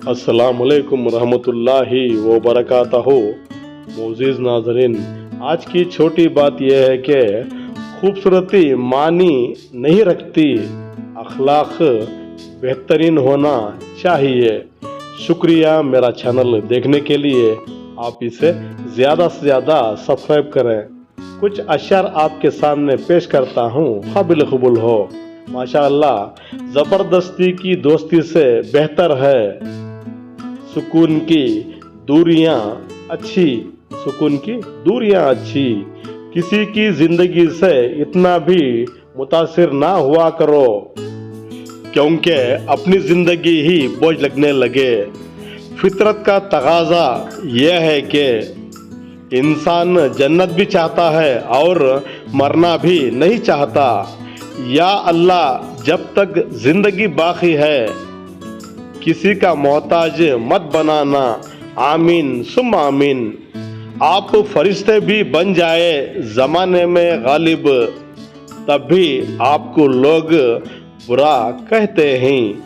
अस्सलामुअलैकुम रहमतुल्लाहि व बरकातहू। मोअज़्ज़िज़ नाज़रीन, आज की छोटी बात यह है कि खूबसूरती मानी नहीं रखती, अखलाक बेहतरीन होना चाहिए। शुक्रिया मेरा चैनल देखने के लिए। आप इसे ज़्यादा से ज़्यादा सब्सक्राइब करें। कुछ अशअर आपके सामने पेश करता हूँ, काबिल कबूल हो। माशाअल्लाह, ज़बरदस्ती की दोस्ती से बेहतर है सुकून की दूरियां अच्छी। सुकून की दूरियां अच्छी। किसी की जिंदगी से इतना भी मुतासिर ना हुआ करो, क्योंकि अपनी जिंदगी ही बोझ लगने लगे। फितरत का तकाजा यह है कि इंसान जन्नत भी चाहता है और मरना भी नहीं चाहता। या अल्लाह, जब तक जिंदगी बाकी है किसी का मोहताज मत बनाना। आमीन सुम आमीन। आप फरिश्ते भी बन जाए जमाने में गालिब, तब भी आपको लोग बुरा कहते हैं।